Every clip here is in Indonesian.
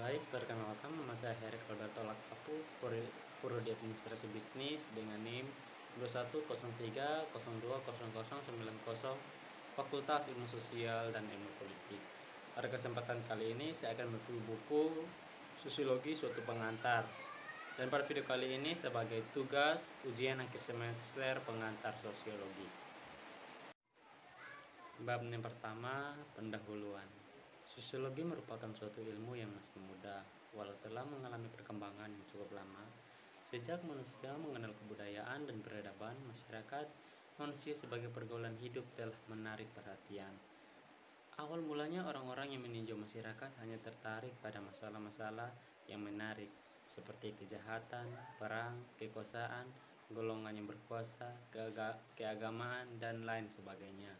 Baik, perkenalkan nama saya Herik Alberto Lakpapu, Prodi Administrasi Bisnis dengan NIM 2103020090, Fakultas Ilmu Sosial dan Ilmu Politik. Pada kesempatan kali ini saya akan mereview buku Sosiologi Suatu Pengantar. Dan pada video kali ini sebagai tugas ujian akhir semester pengantar sosiologi. Bab yang pertama, pendahuluan. Sosiologi merupakan suatu ilmu yang masih muda, walau telah mengalami perkembangan yang cukup lama. Sejak manusia mengenal kebudayaan dan peradaban masyarakat, manusia sebagai pergaulan hidup telah menarik perhatian. Awal mulanya orang-orang yang meninjau masyarakat hanya tertarik pada masalah-masalah yang menarik, seperti kejahatan, perang, kekuasaan, golongan yang berkuasa, keagamaan, dan lain sebagainya.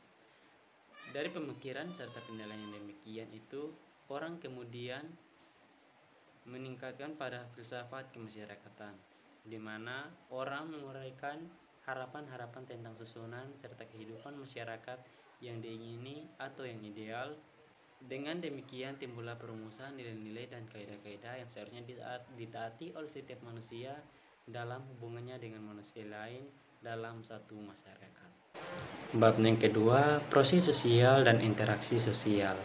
Dari pemikiran serta penilaian yang demikian itu, orang kemudian meningkatkan pada filsafat kemasyarakatan, di mana orang menguraikan harapan-harapan tentang susunan serta kehidupan masyarakat yang diingini atau yang ideal. Dengan demikian timbullah perumusan nilai-nilai dan kaidah-kaidah yang seharusnya ditaati oleh setiap manusia dalam hubungannya dengan manusia lain dalam satu masyarakat. Bab yang kedua, proses sosial dan interaksi sosial.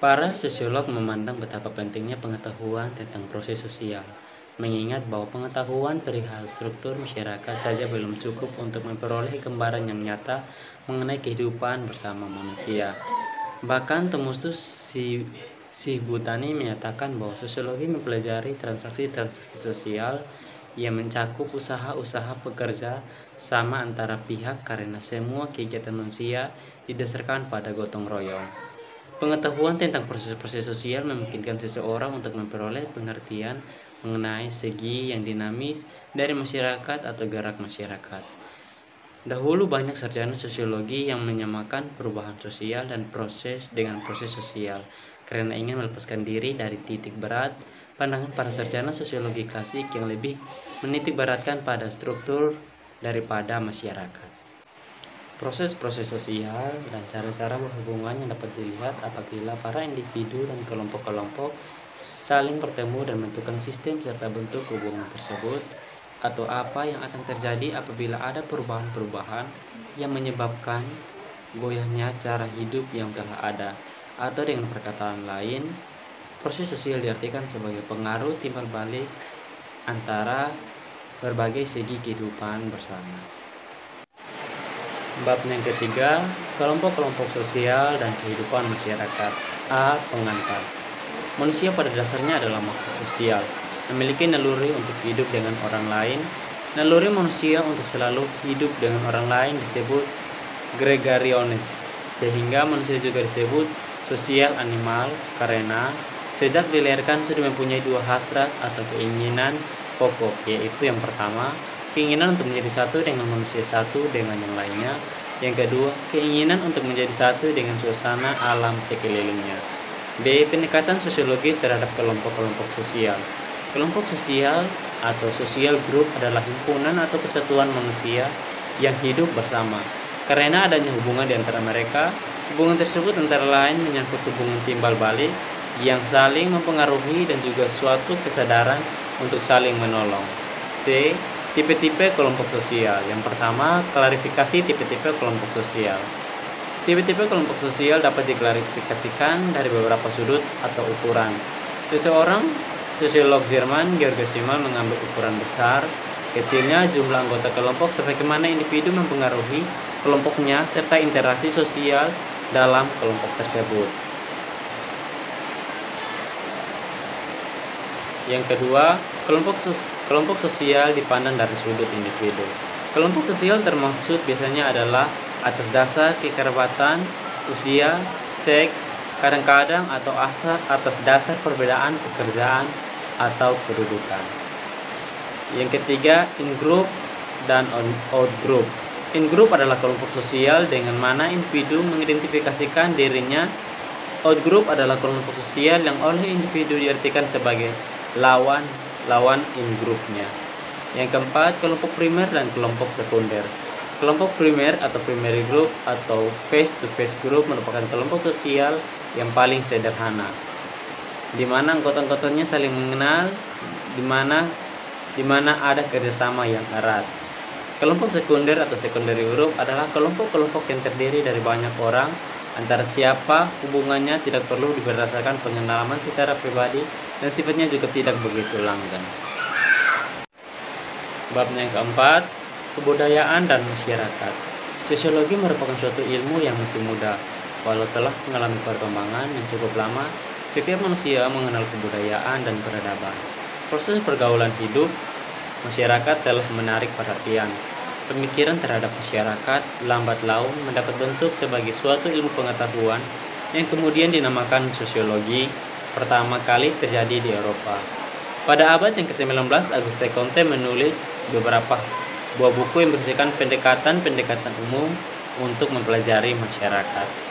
Para sosiolog memandang betapa pentingnya pengetahuan tentang proses sosial, mengingat bahwa pengetahuan perihal struktur masyarakat saja belum cukup untuk memperoleh gambaran yang nyata mengenai kehidupan bersama manusia. Bahkan Themistus Sihbutani menyatakan bahwa sosiologi mempelajari transaksi-transaksi sosial yang mencakup usaha-usaha pekerja sama antara pihak karena semua kegiatan manusia didasarkan pada gotong royong. Pengetahuan tentang proses-proses sosial memungkinkan seseorang untuk memperoleh pengertian mengenai segi yang dinamis dari masyarakat atau gerak masyarakat. Dahulu banyak sarjana sosiologi yang menyamakan perubahan sosial dan proses dengan proses sosial karena ingin melepaskan diri dari titik berat pandangan para sarjana sosiologi klasik yang lebih menitik beratkan pada struktur daripada masyarakat. Proses-proses sosial dan cara-cara berhubungan yang dapat dilihat apabila para individu dan kelompok-kelompok saling bertemu dan menentukan sistem serta bentuk hubungan tersebut, atau apa yang akan terjadi apabila ada perubahan-perubahan yang menyebabkan goyahnya cara hidup yang telah ada, atau dengan perkataan lain, proses sosial diartikan sebagai pengaruh timbal balik antara berbagai segi kehidupan bersama. Bab yang ketiga, kelompok-kelompok sosial dan kehidupan masyarakat. A. Pengantar. Manusia pada dasarnya adalah makhluk sosial, memiliki naluri untuk hidup dengan orang lain. Naluri manusia untuk selalu hidup dengan orang lain disebut gregariones, sehingga manusia juga disebut sosial animal karena sejak dilahirkan sudah mempunyai dua hasrat atau keinginan pokok, yaitu yang pertama, keinginan untuk menjadi satu dengan manusia satu dengan yang lainnya. Yang kedua, keinginan untuk menjadi satu dengan suasana alam sekelilingnya. B. Pendekatan sosiologis terhadap kelompok-kelompok sosial. Kelompok sosial atau social group adalah himpunan atau kesatuan manusia yang hidup bersama. Karena adanya hubungan di antara mereka, hubungan tersebut antara lain menyangkut hubungan timbal balik yang saling mempengaruhi dan juga suatu kesadaran untuk saling menolong. C. Tipe-tipe kelompok sosial. Yang pertama, klarifikasi tipe-tipe kelompok sosial. Tipe-tipe kelompok sosial dapat diklarifikasikan dari beberapa sudut atau ukuran. Seseorang sosiolog Jerman Georg Simmel mengambil ukuran besar, kecilnya jumlah anggota kelompok sebagaimana individu mempengaruhi kelompoknya serta interaksi sosial dalam kelompok tersebut. Yang kedua, kelompok sosial dipandang dari sudut individu. Kelompok sosial termaksud biasanya adalah atas dasar kekerabatan, usia, seks, kadang-kadang atau atas dasar perbedaan pekerjaan atau kedudukan. Yang ketiga, in-group dan out-group. In-group adalah kelompok sosial dengan mana individu mengidentifikasikan dirinya. Out-group adalah kelompok sosial yang oleh individu diartikan sebagai lawan in-groupnya. Yang keempat, kelompok primer dan kelompok sekunder. Kelompok primer atau primary group atau face-to-face group merupakan kelompok sosial yang paling sederhana. di mana anggota-anggotanya saling mengenal, di mana ada kerjasama yang erat. Kelompok sekunder atau secondary group adalah kelompok-kelompok yang terdiri dari banyak orang, antara siapa hubungannya tidak perlu berdasarkan pengalaman secara pribadi dan sifatnya juga tidak begitu langgeng. Bab yang keempat, kebudayaan dan masyarakat. Sosiologi merupakan suatu ilmu yang masih muda. Walau telah mengalami perkembangan yang cukup lama, setiap manusia mengenal kebudayaan dan peradaban. Proses pergaulan hidup masyarakat telah menarik perhatian. Pemikiran terhadap masyarakat lambat laun mendapat bentuk sebagai suatu ilmu pengetahuan yang kemudian dinamakan sosiologi, pertama kali terjadi di Eropa. Pada abad yang ke-19, Auguste Comte menulis beberapa buah buku yang berisikan pendekatan-pendekatan umum untuk mempelajari masyarakat.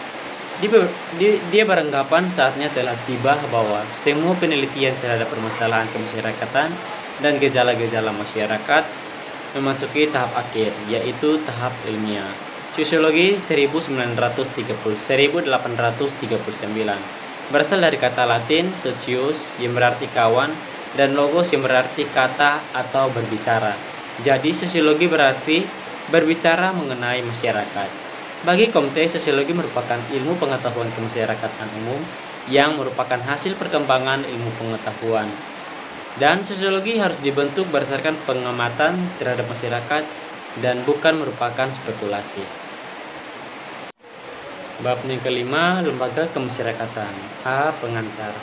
Dia beranggapan saatnya telah tiba bahwa semua penelitian terhadap permasalahan kemasyarakatan dan gejala-gejala masyarakat memasuki tahap akhir, yaitu tahap ilmiah. Sosiologi 1839 berasal dari kata Latin socius yang berarti kawan dan logos yang berarti kata atau berbicara. Jadi sosiologi berarti berbicara mengenai masyarakat. Bagi Comte, sosiologi merupakan ilmu pengetahuan kemasyarakatan umum yang merupakan hasil perkembangan ilmu pengetahuan. Dan sosiologi harus dibentuk berdasarkan pengamatan terhadap masyarakat dan bukan merupakan spekulasi. Bab yang kelima, lembaga kemasyarakatan. A. Pengantar.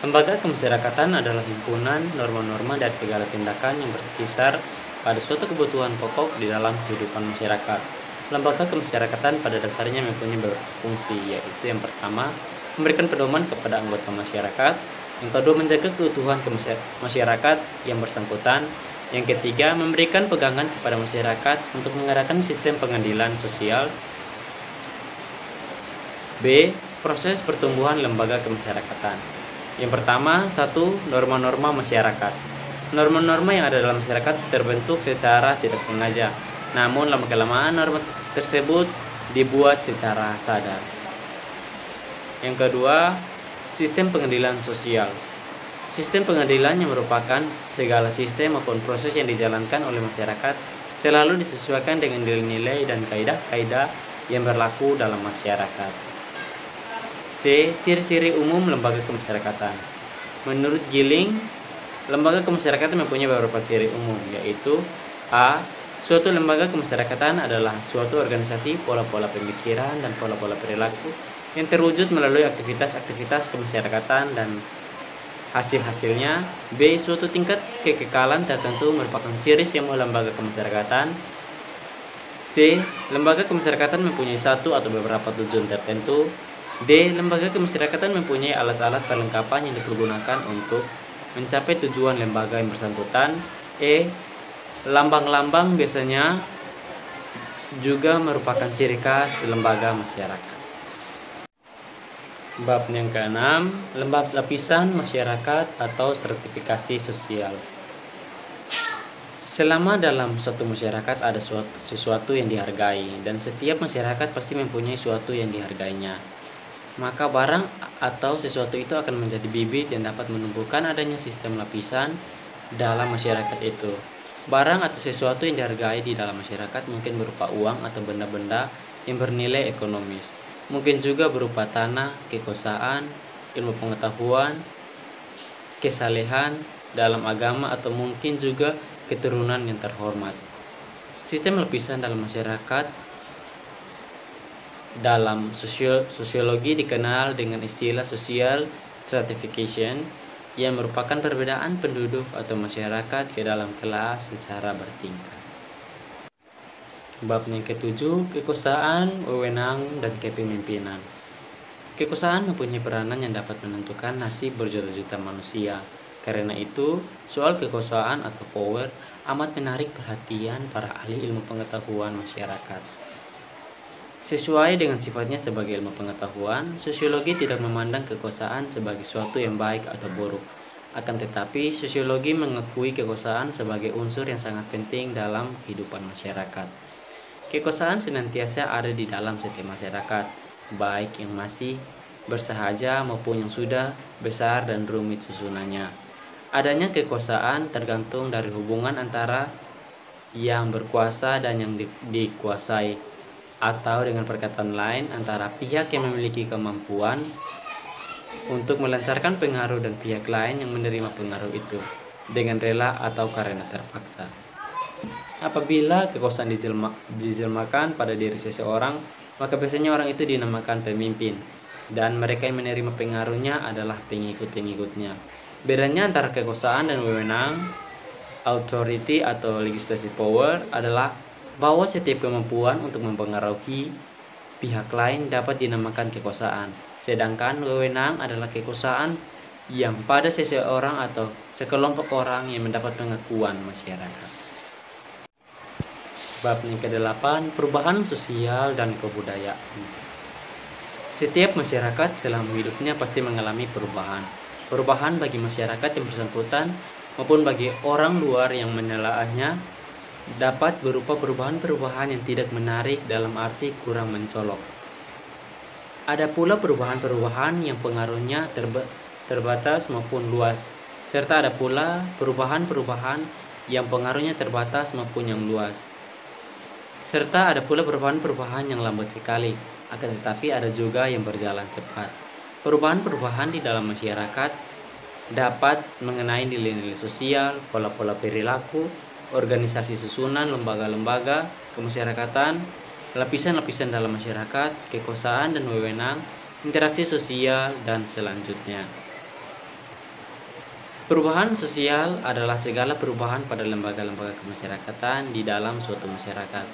Lembaga kemasyarakatan adalah himpunan norma-norma dari segala tindakan yang berkisar pada suatu kebutuhan pokok di dalam kehidupan masyarakat. Lembaga kemasyarakatan pada dasarnya mempunyai beberapa fungsi, yaitu yang pertama, memberikan pedoman kepada anggota masyarakat. Yang kedua, menjaga keutuhan masyarakat yang bersangkutan. Yang ketiga, memberikan pegangan kepada masyarakat untuk mengadakan sistem pengadilan sosial. B. Proses pertumbuhan lembaga kemasyarakatan. Yang pertama, 1. Norma-norma masyarakat. Norma-norma yang ada dalam masyarakat terbentuk secara tidak sengaja, namun lama-kelamaan norma tersebut dibuat secara sadar. Yang kedua, sistem pengadilan sosial. Sistem pengadilan yang merupakan segala sistem maupun proses yang dijalankan oleh masyarakat selalu disesuaikan dengan nilai-nilai dan kaidah-kaidah yang berlaku dalam masyarakat. C. Ciri-ciri umum lembaga kemasyarakatan. Menurut Gilling, lembaga kemasyarakatan mempunyai beberapa ciri umum, yaitu A. Suatu lembaga kemasyarakatan adalah suatu organisasi, pola-pola pemikiran, dan pola-pola perilaku yang terwujud melalui aktivitas-aktivitas kemasyarakatan dan hasil-hasilnya. B. Suatu tingkat kekekalan tertentu merupakan ciri semua lembaga kemasyarakatan. C. Lembaga kemasyarakatan mempunyai satu atau beberapa tujuan tertentu. D. Lembaga kemasyarakatan mempunyai alat-alat perlengkapan yang dipergunakan untuk mencapai tujuan lembaga yang bersangkutan. E. Lambang-lambang biasanya juga merupakan ciri khas lembaga masyarakat. Bab yang keenam, lapisan masyarakat atau stratifikasi sosial. Selama dalam suatu masyarakat ada sesuatu yang dihargai, dan setiap masyarakat pasti mempunyai sesuatu yang dihargainya, maka barang atau sesuatu itu akan menjadi bibit yang dapat menumbuhkan adanya sistem lapisan dalam masyarakat itu. Barang atau sesuatu yang dihargai di dalam masyarakat mungkin berupa uang atau benda-benda yang bernilai ekonomis. Mungkin juga berupa tanah, kekuasaan, ilmu pengetahuan, kesalehan dalam agama, atau mungkin juga keturunan yang terhormat. Sistem lapisan dalam masyarakat dalam sosiologi dikenal dengan istilah social stratification, yang merupakan perbedaan penduduk atau masyarakat ke dalam kelas secara bertingkat. Bab yang ketujuh, kekuasaan, wewenang, dan kepemimpinan. Kekuasaan mempunyai peranan yang dapat menentukan nasib berjuta-juta manusia. Karena itu, soal kekuasaan atau power amat menarik perhatian para ahli ilmu pengetahuan masyarakat. Sesuai dengan sifatnya sebagai ilmu pengetahuan, sosiologi tidak memandang kekuasaan sebagai suatu yang baik atau buruk. Akan tetapi, sosiologi mengakui kekuasaan sebagai unsur yang sangat penting dalam kehidupan masyarakat. Kekuasaan senantiasa ada di dalam setiap masyarakat, baik yang masih bersahaja maupun yang sudah besar dan rumit susunannya. Adanya kekuasaan tergantung dari hubungan antara yang berkuasa dan yang dikuasai, atau dengan perkataan lain antara pihak yang memiliki kemampuan untuk melancarkan pengaruh dan pihak lain yang menerima pengaruh itu dengan rela atau karena terpaksa. Apabila kekuasaan dijelmakan pada diri seseorang, maka biasanya orang itu dinamakan pemimpin, dan mereka yang menerima pengaruhnya adalah pengikut-pengikutnya. Bedanya antara kekuasaan dan wewenang, authority atau legislative power, adalah bahwa setiap kemampuan untuk mempengaruhi pihak lain dapat dinamakan kekuasaan, sedangkan wewenang adalah kekuasaan yang pada seseorang atau sekelompok orang yang mendapat pengakuan masyarakat. Bab yang ke-8, perubahan sosial dan kebudayaan. Setiap masyarakat selama hidupnya pasti mengalami perubahan. Perubahan bagi masyarakat yang bersangkutan maupun bagi orang luar yang menelaahnya dapat berupa perubahan-perubahan yang tidak menarik dalam arti kurang mencolok. Ada pula perubahan-perubahan yang pengaruhnya terbatas maupun luas, serta ada pula perubahan-perubahan yang pengaruhnya terbatas maupun yang luas. Serta ada pula perubahan-perubahan yang lambat sekali, akan tetapi ada juga yang berjalan cepat. Perubahan-perubahan di dalam masyarakat dapat mengenai nilai-nilai sosial, pola-pola perilaku, organisasi susunan, lembaga-lembaga, kemasyarakatan, lapisan-lapisan dalam masyarakat, kekuasaan dan wewenang, interaksi sosial, dan selanjutnya. Perubahan sosial adalah segala perubahan pada lembaga-lembaga kemasyarakatan di dalam suatu masyarakat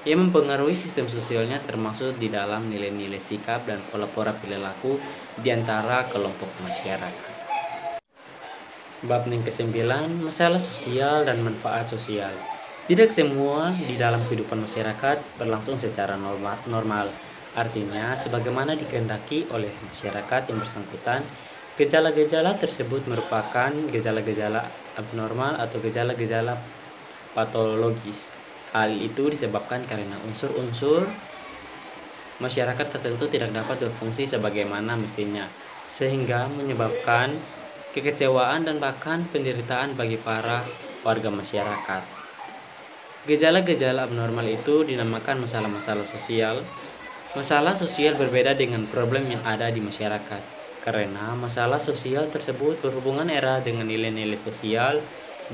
yang mempengaruhi sistem sosialnya, termasuk di dalam nilai-nilai sikap dan pola-pola perilaku di antara kelompok masyarakat. Bab yang ke-9, masalah sosial dan manfaat sosial. Tidak semua di dalam kehidupan masyarakat berlangsung secara normal. Artinya, sebagaimana dikehendaki oleh masyarakat yang bersangkutan, gejala-gejala tersebut merupakan gejala-gejala abnormal atau gejala-gejala patologis. Hal itu disebabkan karena unsur-unsur masyarakat tertentu tidak dapat berfungsi sebagaimana mestinya, sehingga menyebabkan kekecewaan dan bahkan penderitaan bagi para warga masyarakat. Gejala-gejala abnormal itu dinamakan masalah-masalah sosial. Masalah sosial berbeda dengan problem yang ada di masyarakat, karena masalah sosial tersebut berhubungan erat dengan nilai-nilai sosial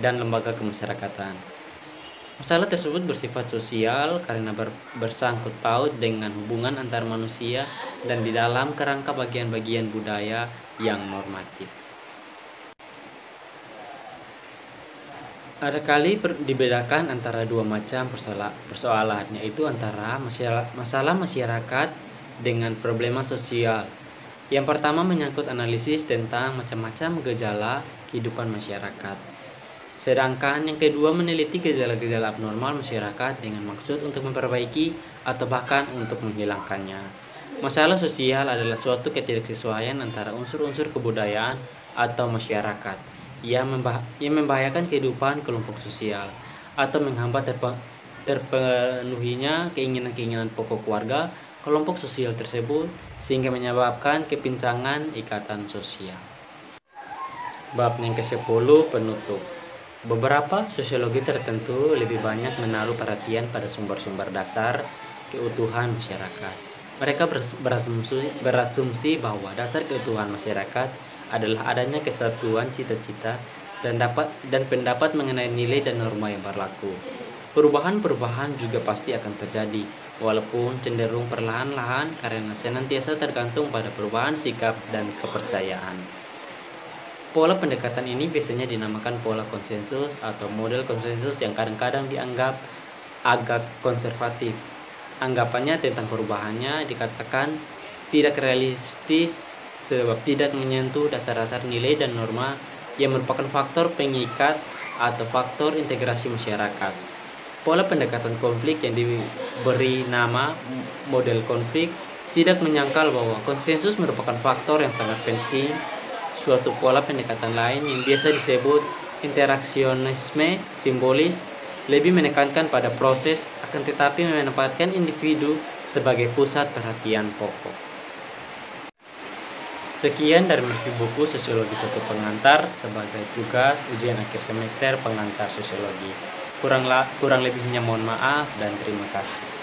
dan lembaga kemasyarakatan. Masalah tersebut bersifat sosial karena bersangkut paut dengan hubungan antar manusia dan di dalam kerangka bagian-bagian budaya yang normatif. Ada kali dibedakan antara dua macam persoalan, yaitu antara masalah masyarakat dengan problema sosial. Yang pertama menyangkut analisis tentang macam-macam gejala kehidupan masyarakat. Sedangkan yang kedua meneliti gejala-gejala abnormal masyarakat dengan maksud untuk memperbaiki atau bahkan untuk menghilangkannya. Masalah sosial adalah suatu ketidaksesuaian antara unsur-unsur kebudayaan atau masyarakat yang membahayakan kehidupan kelompok sosial atau menghambat terpenuhinya keinginan-keinginan pokok warga kelompok sosial tersebut sehingga menyebabkan kepincangan ikatan sosial. Bab yang ke-10, penutup. Beberapa sosiologi tertentu lebih banyak menaruh perhatian pada sumber-sumber dasar keutuhan masyarakat. Mereka berasumsi bahwa dasar keutuhan masyarakat adalah adanya kesatuan cita-cita dan pendapat mengenai nilai dan norma yang berlaku. Perubahan-perubahan juga pasti akan terjadi, walaupun cenderung perlahan-lahan karena senantiasa tergantung pada perubahan sikap dan kepercayaan. Pola pendekatan ini biasanya dinamakan pola konsensus atau model konsensus yang kadang-kadang dianggap agak konservatif. Anggapannya tentang perubahannya dikatakan tidak realistis sebab tidak menyentuh dasar-dasar nilai dan norma yang merupakan faktor pengikat atau faktor integrasi masyarakat. Pola pendekatan konflik yang diberi nama model konflik tidak menyangkal bahwa konsensus merupakan faktor yang sangat penting. Suatu pola pendekatan lain yang biasa disebut interaksionisme simbolis lebih menekankan pada proses akan tetapi menempatkan individu sebagai pusat perhatian pokok. Sekian dari review buku Sosiologi Satu Pengantar sebagai tugas ujian akhir semester pengantar sosiologi. Kurang lebihnya mohon maaf dan terima kasih.